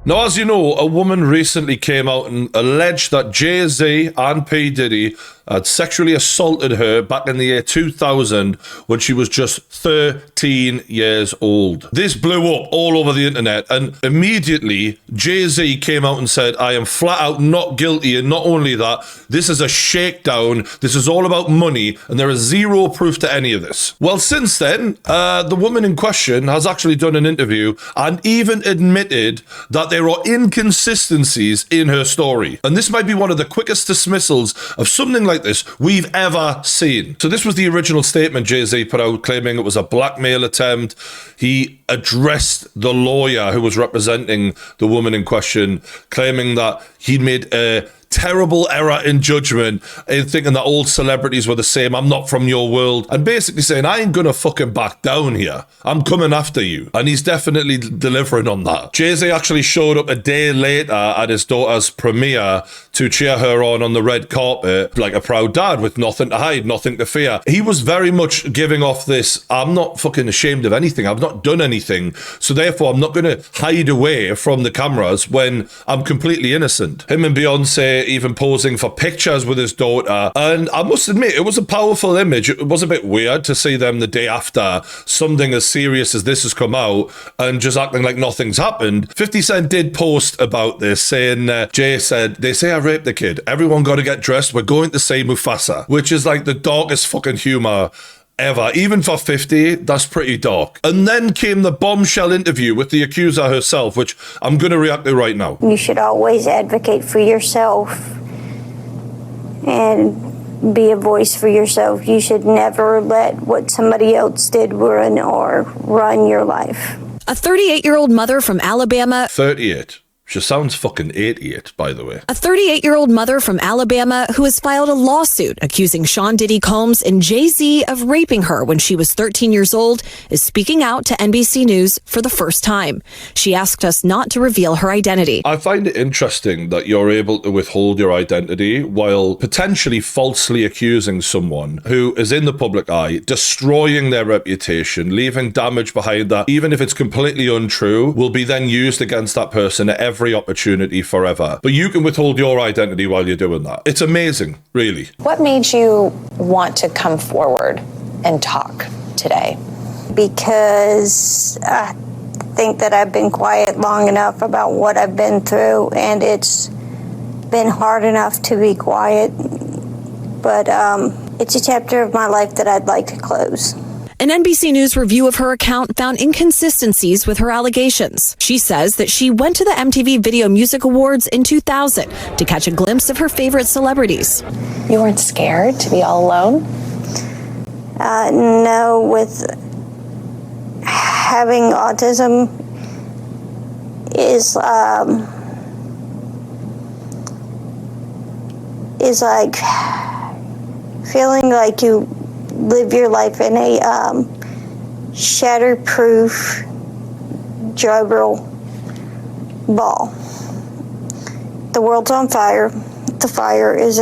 Now, as you know, a woman recently came out and alleged that Jay-Z and P. Diddy had sexually assaulted her back in the year 2000 when she was just 13 years old. This blew up all over the internet, and immediately Jay-Z came out and said, I am flat out not guilty, and not only that, this is a shakedown, this is all about money, and there is zero proof to any of this. Well, since then, the woman in question has actually done an interview and even admitted that there are inconsistencies in her story. And this might be one of the quickest dismissals of something like this we've ever seen. So this was the original statement Jay-Z put out, claiming it was a blackmail attempt. He addressed the lawyer who was representing the woman in question, claiming that he'd made a terrible error in judgment in thinking that all celebrities were the same. I'm not from your world. And basically saying, I ain't gonna fucking back down here. I'm coming after you. And he's definitely delivering on that. Jay-Z actually showed up a day later at his daughter's premiere to cheer her on the red carpet like a proud dad with nothing to hide, nothing to fear. He was very much giving off this, I'm not fucking ashamed of anything. I've not done anything. So therefore, I'm not going to hide away from the cameras when I'm completely innocent. Him and Beyonce even posing for pictures with his daughter. And I must admit, it was a powerful image. It was a bit weird to see them the day after something as serious as this has come out and just acting like nothing's happened. 50 Cent did post about this, saying, Jay said, they say I raped the kid. Everyone got to get dressed. We're going to say Mufasa, which is like the darkest fucking humor ever. Even for 50, that's pretty dark. And then came the bombshell interview with the accuser herself, which I'm going to react to right now. You should always advocate for yourself and be a voice for yourself. You should never let what somebody else did run your life. A 38-year-old mother from Alabama. 38. She sounds fucking 88, by the way. A 38-year-old mother from Alabama who has filed a lawsuit accusing Sean Diddy Combs and Jay-Z of raping her when she was 13 years old is speaking out to NBC News for the first time. She asked us not to reveal her identity. I find it interesting that you're able to withhold your identity while potentially falsely accusing someone who is in the public eye, destroying their reputation, leaving damage behind that, even if it's completely untrue, will be then used against that person at every opportunity forever. But you can withhold your identity while you're doing that. It's amazing, really. What made you want to come forward and talk today? Because I think that I've been quiet long enough about what I've been through, and it's been hard enough to be quiet. But it's a chapter of my life that I'd like to close. An NBC News review of her account found inconsistencies with her allegations. She says that she went to the MTV Video Music Awards in 2000 to catch a glimpse of her favorite celebrities. You weren't scared to be all alone? No, with having autism is like feeling like you live your life in a shatterproof juggle ball. The world's on fire. The fire is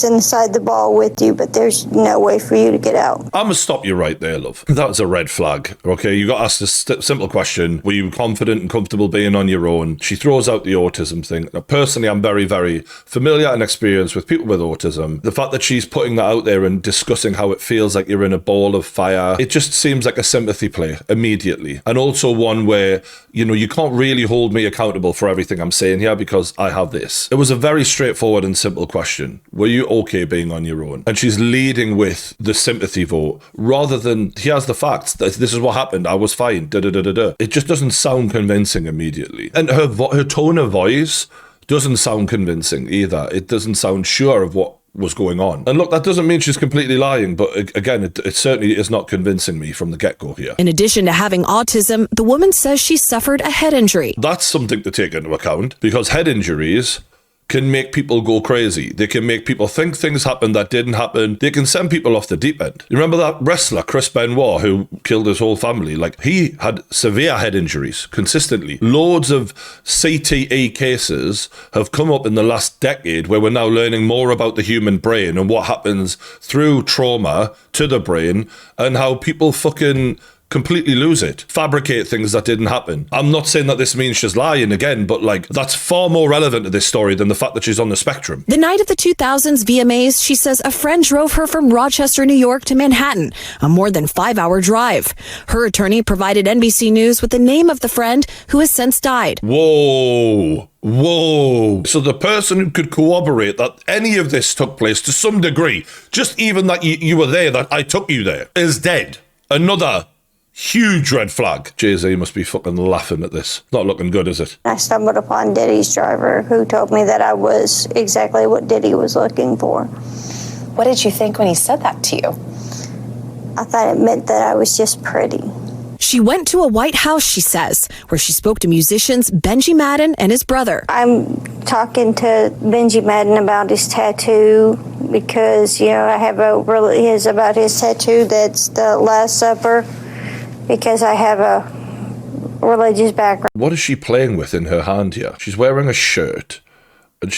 inside the ball with you, but there's no way for you to get out. I'm gonna stop you right there, love. That was a red flag. Okay, you got asked a simple question. Were you confident and comfortable being on your own? She throws out the autism thing. Now, personally, I'm very, very familiar and experienced with people with autism. The fact that she's putting that out there and discussing how it feels like you're in a ball of fire, it just seems like a sympathy play immediately. And also one where, you know, you can't really hold me accountable for everything I'm saying here because I have this. It was a very straightforward and simple question. Were you okay being on your own? And she's leading with the sympathy vote rather than, here's the facts, this is what happened, I was fine, da-da-da-da-da. It just doesn't sound convincing immediately. And her tone of voice doesn't sound convincing either. It doesn't sound sure of what was going on. And look, that doesn't mean she's completely lying, but again, it certainly is not convincing me from the get-go here. In addition to having autism, the woman says she suffered a head injury. That's something to take into account because head injuries can make people go crazy. They can make people think things happened that didn't happen. They can send people off the deep end. You remember that wrestler, Chris Benoit, who killed his whole family? Like, he had severe head injuries consistently. Loads of CTE cases have come up in the last decade where we're now learning more about the human brain and what happens through trauma to the brain and how people fucking completely lose it, fabricate things that didn't happen. I'm not saying that this means she's lying again, but like that's far more relevant to this story than the fact that she's on the spectrum. The night of the 2000s VMAs, she says a friend drove her from Rochester, New York to Manhattan, a more than 5-hour drive. Her attorney provided NBC News with the name of the friend who has since died. Whoa. Whoa. So the person who could corroborate that any of this took place to some degree, just even that you were there, that I took you there, is dead. Another huge red flag. Jay-Z must be fucking laughing at this. Not looking good, is it? I stumbled upon Diddy's driver, who told me that I was exactly what Diddy was looking for. What did you think when he said that to you? I thought it meant that I was just pretty. She went to a White House, she says, where she spoke to musicians Benji Madden and his brother. I'm talking to Benji Madden about his tattoo because, I have about his tattoo that's the Last Supper, because I have a religious background. What is she playing with in her hand here? She's wearing a shirt and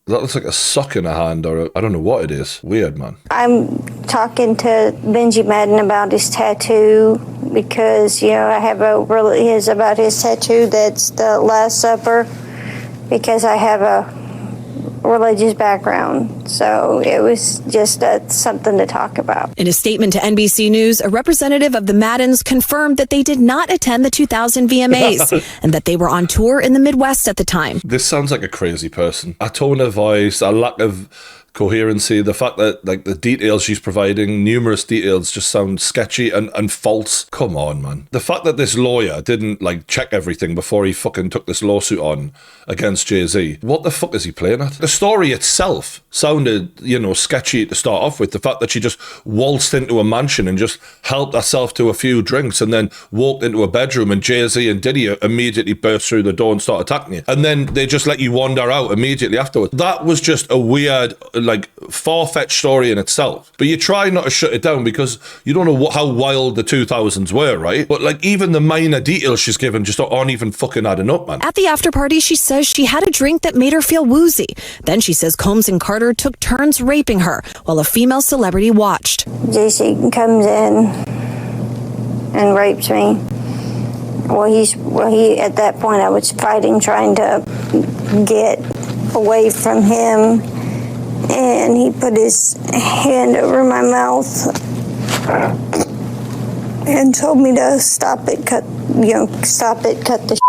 that looks like a sock in her hand, or I don't know what it is. Weird, man. I'm talking to Benji Madden about his tattoo because, I have about his tattoo that's the Last Supper, because I have a religious background. So it was just something to talk about. In a statement to NBC News, a representative of the Maddens confirmed that they did not attend the 2000 VMAs and that they were on tour in the Midwest at the time. This sounds like a crazy person. A tone of voice, a lack of coherency, the fact that like the details she's providing, numerous details, just sound sketchy and false. Come on, man. The fact that this lawyer didn't like check everything before he fucking took this lawsuit on against Jay-Z. What the fuck is he playing at? The story itself sounded, sketchy to start off with. The fact that she just waltzed into a mansion and just helped herself to a few drinks and then walked into a bedroom and Jay-Z and Diddy immediately burst through the door and start attacking you. And then they just let you wander out immediately afterwards. That was just a weird, like, far-fetched story in itself. But you try not to shut it down because you don't know how wild the 2000s were, right? But like even the minor details she's given just aren't even fucking adding up, man. At the after party, she says she had a drink that made her feel woozy. Then she says Combs and Carter took turns raping her while a female celebrity watched. JC comes in and rapes me. He at that point I was fighting, trying to get away from him, and he put his hand over my mouth and told me to stop it, cut the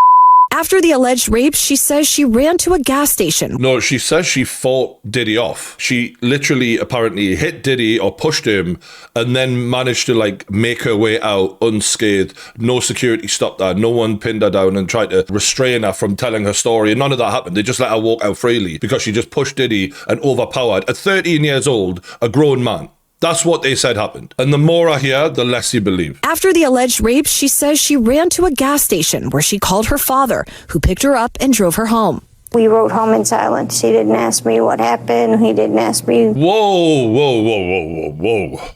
After the alleged rape, she says she ran to a gas station. No, she says she fought Diddy off. She literally apparently hit Diddy or pushed him and then managed to like make her way out unscathed. No security stopped her. No one pinned her down and tried to restrain her from telling her story. And none of that happened. They just let her walk out freely because she just pushed Diddy and overpowered, at 13 years old, a grown man. That's what they said happened. And the more I hear, the less you believe. After the alleged rape, she says she ran to a gas station where she called her father, who picked her up and drove her home. We rode home in silence. He didn't ask me what happened. He didn't ask me. Whoa.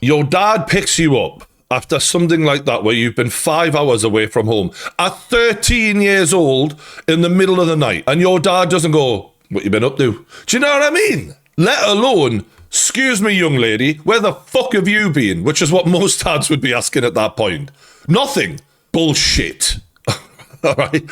Your dad picks you up after something like that where you've been 5 hours away from home at 13 years old in the middle of the night. And your dad doesn't go, what you been up to? Do you know what I mean? Let alone, excuse me, young lady, where the fuck have you been? Which is what most dads would be asking at that point. Nothing. Bullshit. All right?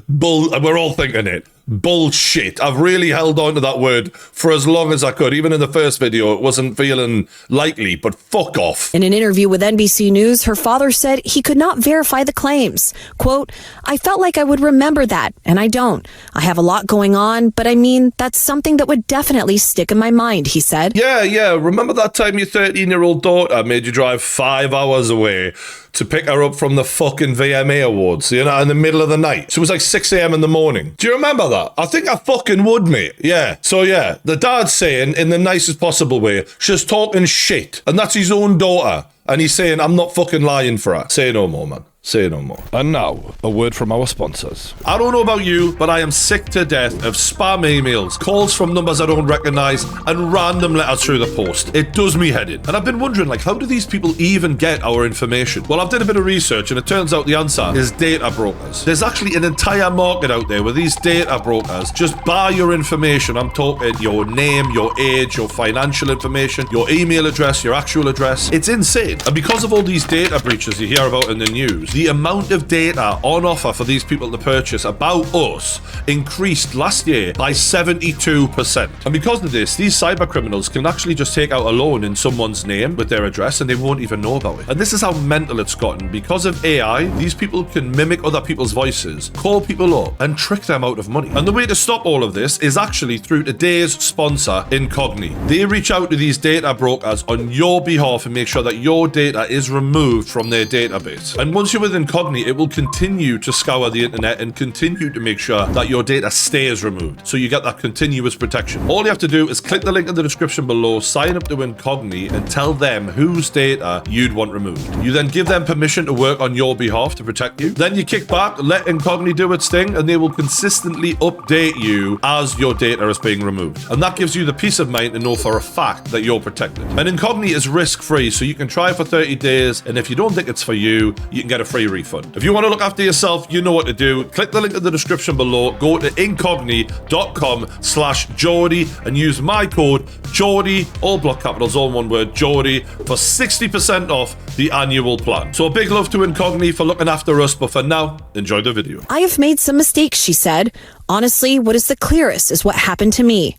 We're all thinking it. Bullshit. I've really held on to that word for as long as I could. Even in the first video, it wasn't feeling likely, but fuck off. In an interview with NBC News, her father said he could not verify the claims. Quote, I felt like I would remember that, and I don't. I have a lot going on, but I mean, that's something that would definitely stick in my mind, he said. Yeah. Remember that time your 13-year-old daughter made you drive 5 hours away to pick her up from the fucking VMA Awards, in the middle of the night? So it was like 6 a.m. in the morning. Do you remember that? I think I fucking would, mate. Yeah. So yeah, the dad's saying in the nicest possible way, she's talking shit. And that's his own daughter. And he's saying, I'm not fucking lying for her. Say no more, man. Say no more. And now, a word from our sponsors. I don't know about you, but I am sick to death of spam emails, calls from numbers I don't recognize, and random letters through the post. It does me head in. And I've been wondering, like, how do these people even get our information? Well, I've done a bit of research, and it turns out the answer is data brokers. There's actually an entire market out there where these data brokers just buy your information. I'm talking your name, your age, your financial information, your email address, your actual address. It's insane. And because of all these data breaches you hear about in the news, the amount of data on offer for these people to purchase about us increased last year by 72%. And because of this, these cyber criminals can actually just take out a loan in someone's name with their address and they won't even know about it. And this is how mental it's gotten. Because of AI, these people can mimic other people's voices, call people up, and trick them out of money. And the way to stop all of this is actually through today's sponsor, Incognito. They reach out to these data brokers on your behalf and make sure that your data is removed from their database. And once you're with Incognito, it will continue to scour the internet and continue to make sure that your data stays removed. So you get that continuous protection. All you have to do is click the link in the description below, sign up to Incognito, and tell them whose data you'd want removed. You then give them permission to work on your behalf to protect you. Then you kick back, let Incognito do its thing, and they will consistently update you as your data is being removed. And that gives you the peace of mind to know for a fact that you're protected. And Incognito is risk-free, so you can try it for 30 days, and if you don't think it's for you, you can get a free refund. If you want to look after yourself, you know what to do. Click the link in the description below, go to incognito.com/Geordie and use my code Geordie, all block capitals, all one word, Geordie, for 60% off the annual plan. So a big love to Incognito for looking after us, but for now, enjoy the video. I have made some mistakes, she said. Honestly, what is the clearest is what happened to me.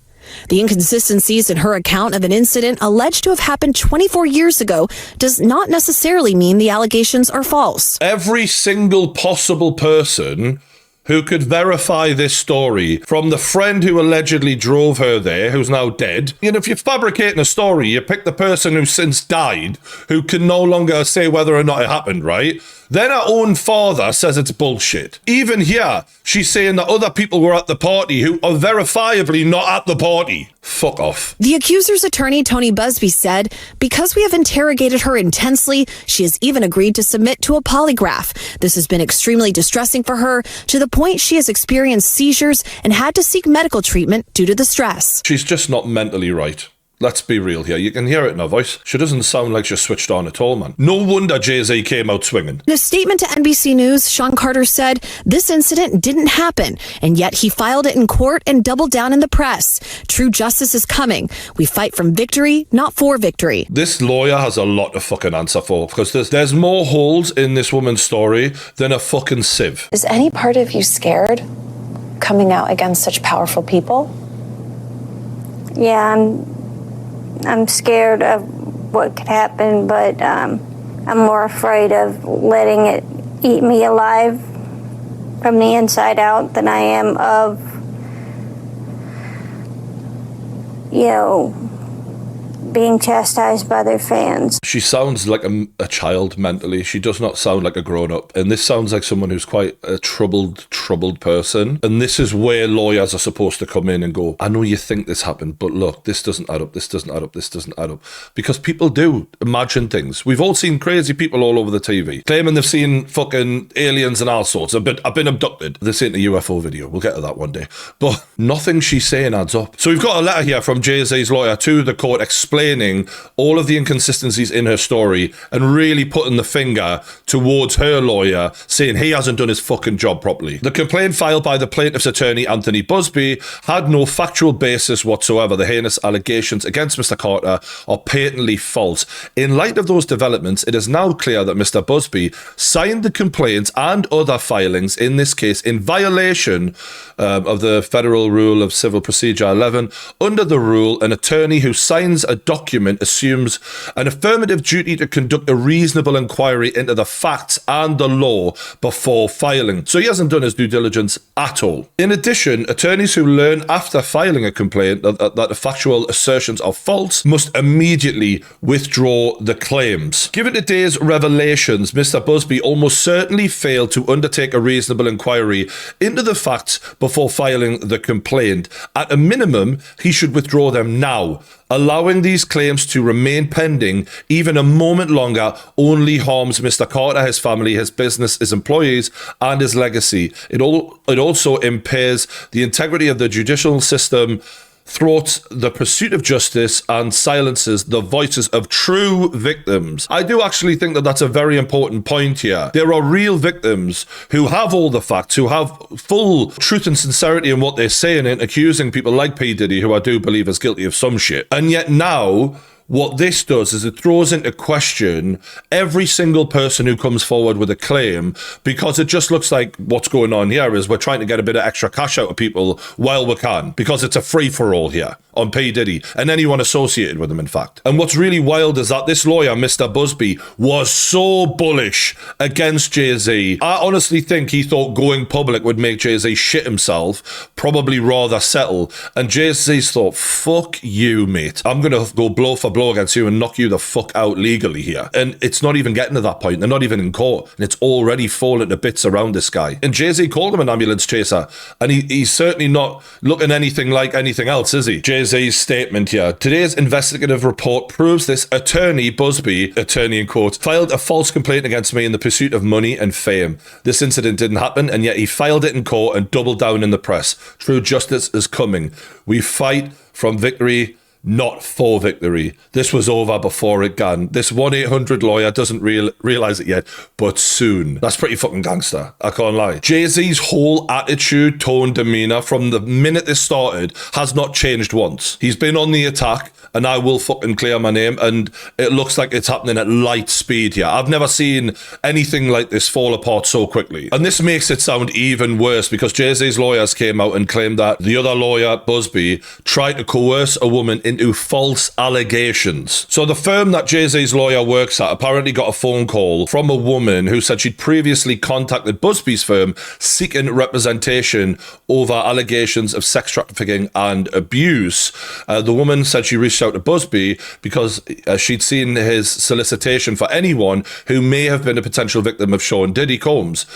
The inconsistencies in her account of an incident alleged to have happened 24 years ago does not necessarily mean the allegations are false. Every single possible person who could verify this story, from the friend who allegedly drove her there, who's now dead. You know, if you're fabricating a story, you pick the person who's since died, who can no longer say whether or not it happened, right? Then her own father says it's bullshit. Even here, she's saying that other people were at the party who are verifiably not at the party. Fuck off. The accuser's attorney, Tony Busby, said, because we have interrogated her intensely, she has even agreed to submit to a polygraph. This has been extremely distressing for her, to the point she has experienced seizures and had to seek medical treatment due to the stress. She's just not mentally right. Let's be real here. You can hear it in her voice. She doesn't sound like she's switched on at all, man. No wonder Jay-Z came out swinging. In a statement to NBC News, Sean Carter said, this incident didn't happen, and yet he filed it in court and doubled down in the press. True justice is coming. We fight from victory, not for victory. This lawyer has a lot to fucking answer for, because there's more holes in this woman's story than a fucking sieve. Is any part of you scared coming out against such powerful people? Yeah, I'm scared of what could happen, but I'm more afraid of letting it eat me alive from the inside out than I am of, you know, being chastised by their fans. She sounds like a child mentally. She does not sound like a grown-up. And this sounds like someone who's quite a troubled person. And this is where lawyers are supposed to come in and go, I know you think this happened, but look, this doesn't add up, this doesn't add up, this doesn't add up. Because people do imagine things. We've all seen crazy people all over the TV claiming they've seen fucking aliens and all sorts. I've been abducted. This ain't a UFO video. We'll get to that one day. But nothing she's saying adds up. So we've got a letter here from Jay-Z's lawyer to the court explaining all of the inconsistencies in her story and really putting the finger towards her lawyer, saying he hasn't done his fucking job properly. The complaint filed by the plaintiff's attorney, Anthony Busby, had no factual basis whatsoever. The heinous allegations against Mr. Carter are patently false. In light of those developments, it is now clear that Mr. Busby signed the complaints and other filings in this case in violation of the Federal Rule of Civil Procedure 11. Under the rule, an attorney who signs a document assumes an affirmative duty to conduct a reasonable inquiry into the facts and the law before filing. So he hasn't done his due diligence at all. In addition, attorneys who learn after filing a complaint that the factual assertions are false must immediately withdraw the claims. Given today's revelations, Mr. Busby almost certainly failed to undertake a reasonable inquiry into the facts before filing the complaint. At a minimum, he should withdraw them now, allowing these Jay-Z's claims to remain pending even a moment longer only harms Mr. Carter, his family, his business, his employees, and his legacy. It also impairs the integrity of the judicial system, thwarts the pursuit of justice, and silences the voices of true victims. I do actually think that that's a very important point here. There are real victims who have all the facts, who have full truth and sincerity in what they're saying and accusing people like P. Diddy, who I do believe is guilty of some shit. And yet now, what this does is it throws into question every single person who comes forward with a claim, because it just looks like what's going on here is we're trying to get a bit of extra cash out of people while we can, because it's a free-for-all here on P. Diddy and anyone associated with him, in fact. And what's really wild is that this lawyer, Mr. Busby, was so bullish against Jay-Z. I honestly think he thought going public would make Jay-Z shit himself, probably rather settle. And Jay-Z's thought, fuck you, mate. I'm going to go blow for blow against you and knock you the fuck out legally here. And it's not even getting to that point. They're not even in court. And it's already falling to bits around this guy. And Jay-Z called him an ambulance chaser. And he's certainly not looking anything like anything else, is he? Jay-Z's statement here. Today's investigative report proves this attorney, Busby, attorney in quote, filed a false complaint against me in the pursuit of money and fame. This incident didn't happen, and yet he filed it in court and doubled down in the press. True justice is coming. We fight from victory, not for victory. This was over before it began. This 1-800 lawyer doesn't realize it yet, but soon. That's pretty fucking gangster. I can't lie. Jay-Z's whole attitude, tone, demeanor from the minute this started has not changed once. He's been on the attack, and I will fucking clear my name, and it looks like it's happening at light speed here. I've never seen anything like this fall apart so quickly. And this makes it sound even worse, because Jay-Z's lawyers came out and claimed that the other lawyer, Busby, tried to coerce a woman into false allegations. So the firm that Jay-Z's lawyer works at apparently got a phone call from a woman who said she'd previously contacted Busby's firm seeking representation over allegations of sex trafficking and abuse. The woman said she reached out to Busby because she'd seen his solicitation for anyone who may have been a potential victim of Sean Diddy Combs.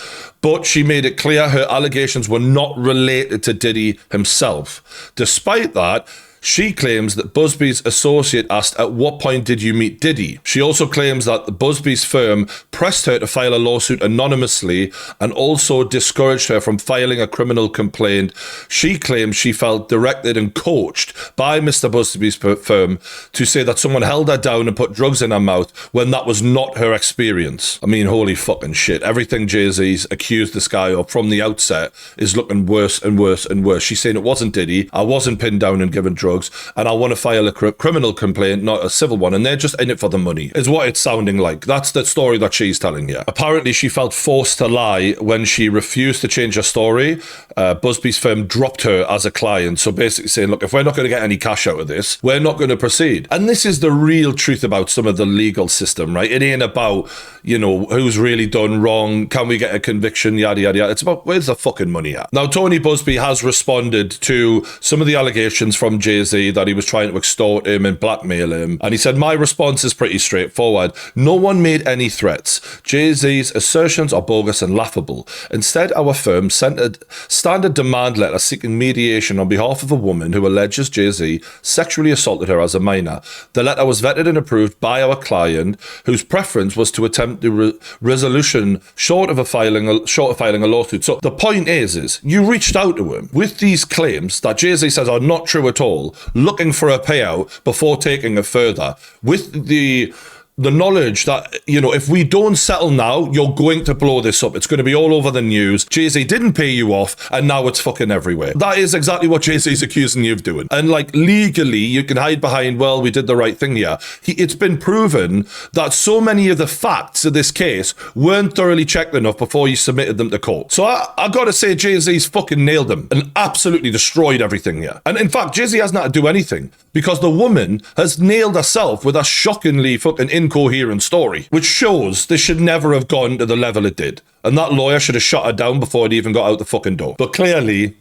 But she made it clear her allegations were not related to Diddy himself. Despite that, she claims that Busby's associate asked, at what point did you meet Diddy? She also claims that Busby's firm pressed her to file a lawsuit anonymously and also discouraged her from filing a criminal complaint. She claims she felt directed and coached by Mr. Busby's firm to say that someone held her down and put drugs in her mouth when that was not her experience. I mean, holy fucking shit. Everything Jay-Z's accused this guy of from the outset is looking worse and worse and worse. She's saying it wasn't Diddy. I wasn't pinned down and given drugs. And I want to file a criminal complaint, not a civil one, and they're just in it for the money, is what it's sounding like. That's the story that she's telling here. Apparently, she felt forced to lie when she refused to change her story. Busby's firm dropped her as a client, so basically saying, look, if we're not going to get any cash out of this, we're not going to proceed. And this is the real truth about some of the legal system, right? It ain't about, who's really done wrong, can we get a conviction, yada, yada, yada. It's about, where's the fucking money at? Now, Tony Busby has responded to some of the allegations from Jay-Z that he was trying to extort him and blackmail him. And he said, my response is pretty straightforward. No one made any threats. Jay-Z's assertions are bogus and laughable. Instead, our firm sent a standard demand letter seeking mediation on behalf of a woman who alleges Jay-Z sexually assaulted her as a minor. The letter was vetted and approved by our client, whose preference was to attempt the resolution short of filing a lawsuit. So the point is you reached out to him with these claims that Jay-Z says are not true at all, looking for a payout before taking it further, with the knowledge that, if we don't settle now, you're going to blow this up. It's going to be all over the news. Jay-Z didn't pay you off, and now it's fucking everywhere. That is exactly what Jay-Z's accusing you of doing. And legally, you can hide behind, well, we did the right thing here. It's been proven that so many of the facts of this case weren't thoroughly checked enough before you submitted them to court. So I gotta say, Jay-Z's fucking nailed them and absolutely destroyed everything here. And in fact, Jay-Z hasn't had to do anything, because the woman has nailed herself with a shockingly fucking incoherent story, which shows this should never have gone to the level it did. And that lawyer should have shut her down before it even got out the fucking door. But clearly,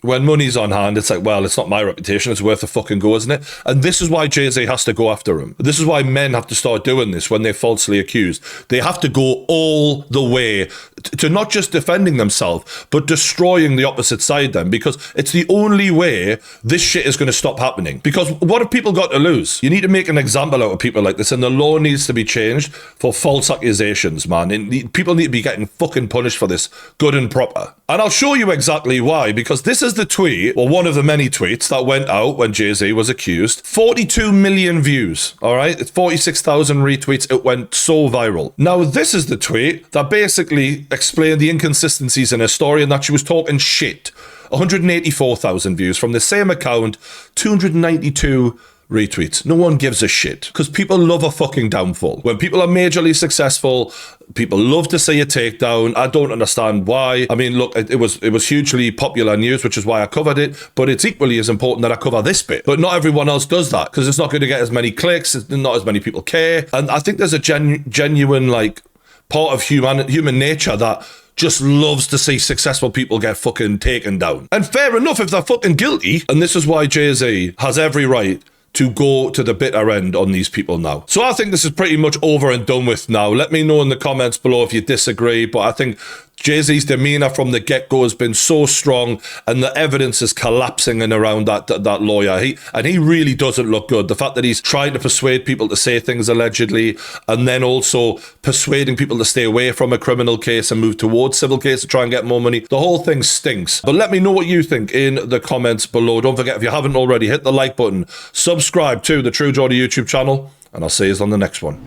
when money's on hand, it's like, well, it's not my reputation, it's worth a fucking go, isn't it? And this is why Jay-Z has to go after him. This is why men have to start doing this when they're falsely accused. They have to go all the way to not just defending themselves, but destroying the opposite side then, because it's the only way this shit is going to stop happening. Because what have people got to lose? You need to make an example out of people like this, and the law needs to be changed for false accusations, man. People need to be getting fucking punished for this, good and proper. And I'll show you exactly why, because this is the tweet, or one of the many tweets that went out when Jay-Z was accused. 42 million views, all right? It's 46,000 retweets. It went so viral. Now, this is the tweet that basically explained the inconsistencies in her story and that she was talking shit. 184,000 views from the same account, 292 retweets. No one gives a shit, because people love a fucking downfall. When people are majorly successful, people love to see a takedown. I don't understand why. I mean, look, it was hugely popular news, which is why I covered it, but it's equally as important that I cover this bit. But not everyone else does that, because it's not going to get as many clicks, not as many people care. And I think there's a genuine, like, part of human nature that just loves to see successful people get fucking taken down. And fair enough if they're fucking guilty. And this is why Jay-Z has every right to go to the bitter end on these people now. So I think this is pretty much over and done with now. Let me know in the comments below if you disagree, but I think Jay-Z's demeanor from the get-go has been so strong, and the evidence is collapsing in around that lawyer. He really doesn't look good. The fact that he's trying to persuade people to say things allegedly, and then also persuading people to stay away from a criminal case and move towards civil case to try and get more money. The whole thing stinks. But let me know what you think in the comments below. Don't forget, if you haven't already, hit the like button, subscribe to the True Geordie YouTube channel, and I'll see you on the next one.